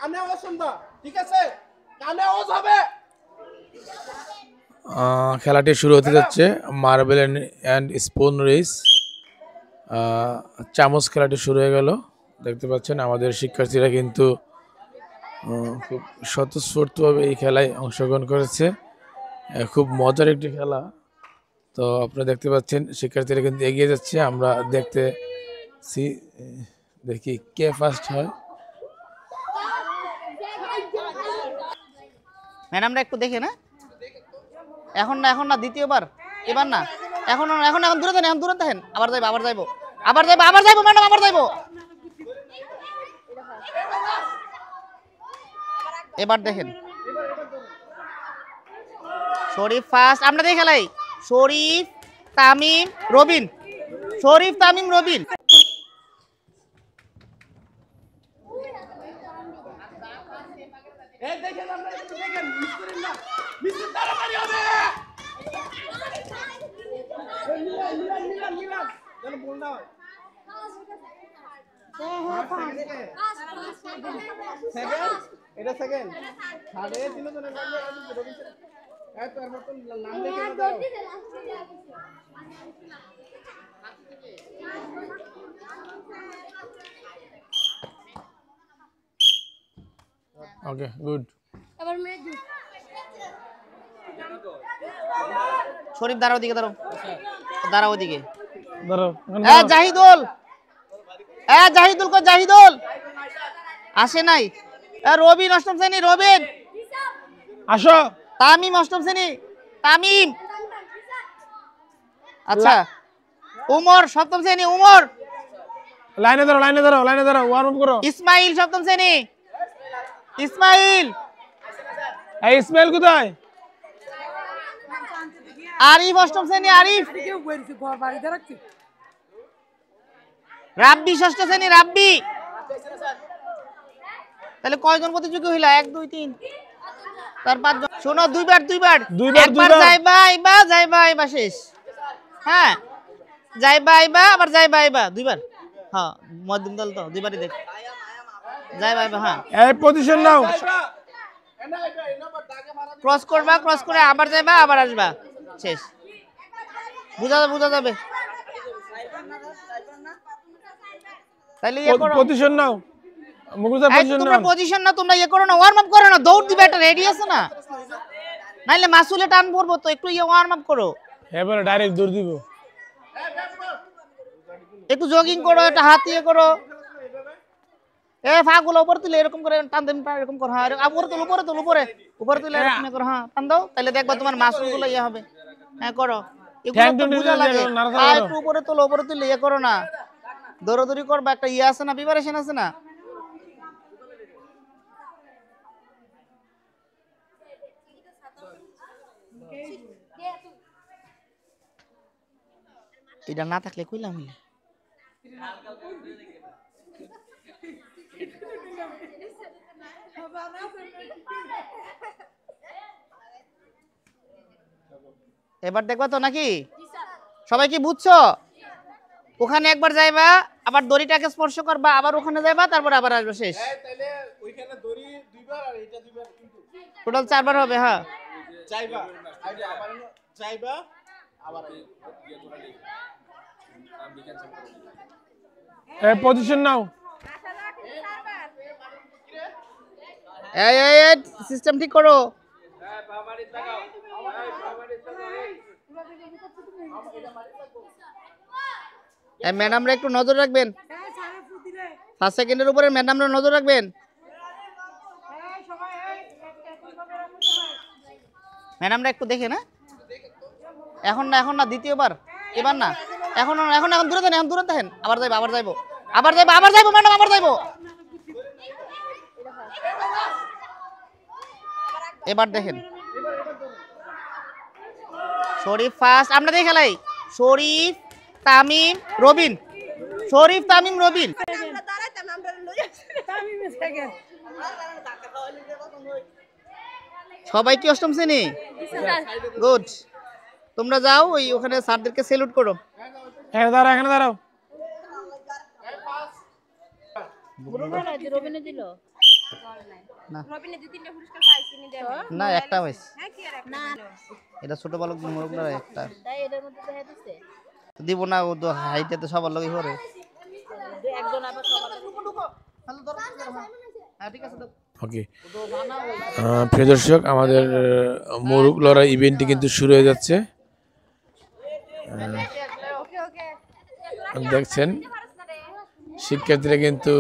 কানে অসুন্দা ঠিক আছে কানে ওজ হবে খেলাটি শুরু হতে যাচ্ছে মার্বেল অ্যান্ড স্পুন রেস চামচ খেলাটি শুরু হয়ে গেল দেখতে পাচ্ছেন আমাদের শিক্ষার্থীরা কিন্তু খুব স্বতঃস্ফূর্তভাবে এই খেলায় অংশগ্রহণ করেছে খুব মজার একটি খেলা তো আপনারা দেখতে পাচ্ছেন শিক্ষার্থীরা কিন্তু এগিয়ে যাচ্ছে আমরা দেখতেছি দেখি কে ফার্স্ট হয় ম্যাডামরা একটু দেখে না এখন না দ্বিতীয়বার এবার না এখন দূরে থাকেন দূরে থাকেন আবার যাইবো ম্যাডাম আবার যাইবো এবার দেখেন শরীফ ফার্স্ট আমরা দেখে খেলাই শরীফ তামিম রবিন এই দেখেন আমরা একটু দেখেন মিস করেন না মিস তাড়াতাড়ি হবে মিলান যেন বল না হয় সেকেন্ড এটা সেকেন্ড থার্ড এ তিনজনের নাম রবি এই তো এর মতন নাম লিখে দাও ওকে গুড এবার মেজু শরীফ দাঁড়াও দিকে দাঁড়াও ওদিকে ধরো জাহিদুল কো জাহিদুল আসে নাই রবিন অষ্টম শ্রেণী রবিন আসো তামিম অষ্টম শ্রেণী তামিম আচ্ছা উমর সপ্তম শ্রেণী উমর লাইনে ধরো ওয়ার্ম আপ করো ইসমাইল সপ্তম শ্রেণী ইসমাইল এই ইসমাইল কোথায় আরিফ অষ্টম শ্রেণী আরিফ রাব্বি ষষ্ঠ শ্রেণী রাব্বি তাহলে কয়জন প্রতিযোগী হইলা 1 2 3 তার 5 জন শোনো দুইবার একবার যাইবা আইবা শেষ হ্যাঁ যাইবা আবার যাইবা আইবা দুইবার হ্যাঁ মধ্যম দল তো দুইবারই দেখ যাইবা আইবা হ্যাঁ এই পজিশন নাও ক্রস করে আবার যাইবা আবার আসবা শেষ বুঝা যাবে তাহলে পজিশন নাও মুকুলদা পজিশন না তোমরা করো না ওয়ার্ম আপ করো না দৌড় দিবে একটা রেডি আছে না নাইলে মাসুলে টান পড়বো তো একটু ওয়ার্ম আপ করো এবারে ডাইরেক্ট দৌড় দিব একটু জগিং করো একটা হাত করো ফাগুলো উপরে তুলে এরকম করে টান দেন এরকম করো হ্যাঁ উপরে তুলে এরকম করো হ্যাঁ টান দাও তাহলে দেখবা তোমার মাসুলগুলো হবে হ্যাঁ করো একটু উপরে তুলে করো না দৌড়াদৌড়ি করবা একটা আছে না প্রিপারেশন আছে না এটা না থাকলে কইলাম এবার দেখবা তো নাকি সবাই কি বুঝছো ওখানে একবার যাইবা আবার দড়িটাকে স্পর্শ করবা আবার ওখানে যাইবা তারপর আবার আসবে শেষ তাহলে ওইখানে দড়ি দুইবার আর এটা দুইবার কিন্তু টোটাল 4 বার হবে হ্যাঁ যাইবা আবার এই পজিশন নাও এই সিস্টেম ঠিক করো ম্যাডামরা একটু নজর রাখবেন ফার্স্ট সেকেন্ডের উপরে ম্যাডামরা নজর রাখবেন ম্যাডামরা একটু দেখে না এখন না দ্বিতীয়বার এবার না এখন দূরে থাকেন আবার যাইবো ম্যাডাম আবার যাইবো এবার দেখেন শরীফ ফার্স্ট আমরা দেখে খেলাই শরীফ তামিম রবিন সবাই কি অষ্টম শ্রেণী গুড তোমরা যাও ওখানে স্যারদেরকে স্যালুট করো এখানে দাঁড়াও না রবিনে দুই তিনটা পুরস্কার পাইছি নি দেব না একটা পাইছি হ্যাঁ কি আর একটা এটা ছোট বালক মোরগলার একটা তাই এটার মধ্যে দেখা দিছে দিব না ও তো হাইটে তো সবার লগই করে দুই একজন আবার সবার হ্যাঁ ঠিক আছে ওকে, প্রিয় দর্শক, আমাদের মোরগ লড়াই ইভেন্টটি কিন্তু শুরু হয়ে যাচ্ছে। ওকে ওকে দেখছেন শিক্ষার্থীরা কিন্তু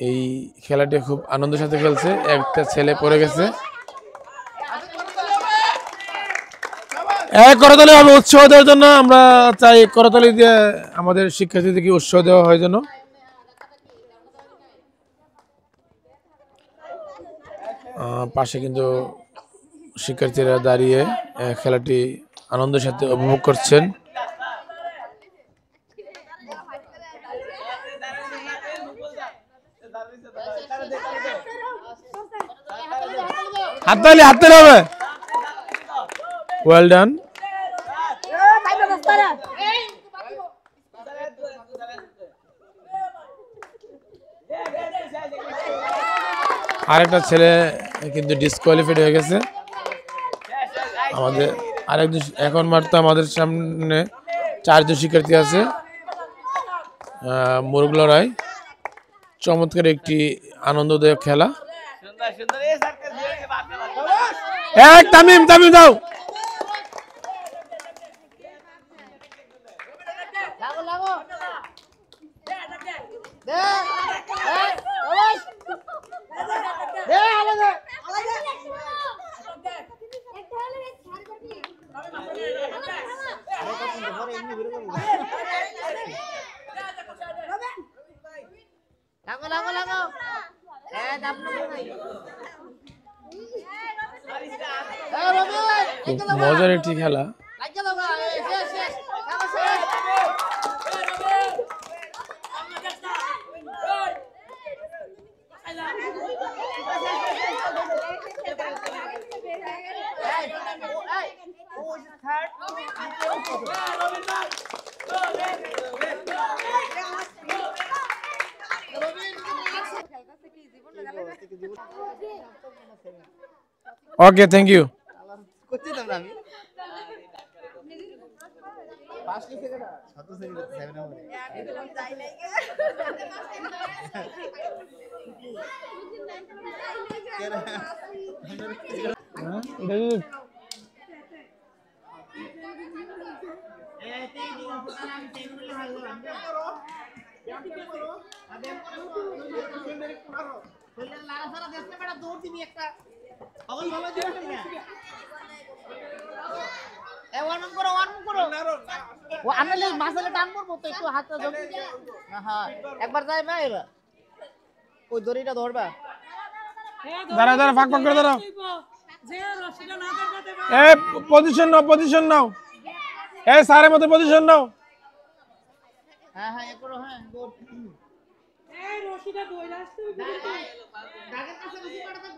এই খেলাটি খুব আনন্দের সাথে খেলছে। একটা ছেলে পড়ে গেছে। করতালি হবে উৎসাহ দেওয়ার জন্য। আমরা চাই করতালি দিয়ে আমাদের শিক্ষার্থীদেরকে উৎসাহ দেওয়া হয় যেন। পাশে কিন্তু শিক্ষার্থীরা দাঁড়িয়ে খেলাটি আনন্দের সাথে উপভোগ করছেন। হাততালি হাততালি হবে। Well done. আরেকটা ছেলে কিন্তু ডিসকোয়ালিফাইড হয়ে গেছে। আমাদের আরেকজন এখন মাত্র আমাদের সামনে 4 জন শিক্ষার্থী আছে। মোরগ লড়াই চমৎকার একটি আনন্দদায়ক খেলা। তামিম তামিম দাও। লাগো লাগো দে এই ওই দে আলো দে লাগো লাগো লাগো এ দাম নাই এ রবি খুব মজার একটি খেলা। লাগা লাগা শেষ শেষ লাগো শেষ ওকে, থ্যাংক ইউ। করছি তোমরা আমি পাঁচ কি সেকেন্ড কত সেকেন্ড 7 নম্বরে যাই নাই একবার যাই ভাই এবার ওই দড়িটা ধরবা দাঁড়া দাঁড়া, ফাঁক ফাঁক করে দাঁড়াও। এ পজিশন নাও, পজিশন নাও। এ সারের মতো পজিশন নাও। হ্যাঁ হ্যাঁ করো হ্যাঁ এই রশিটা দইরা আসতে দাগের কাছে বেশি পড়া তো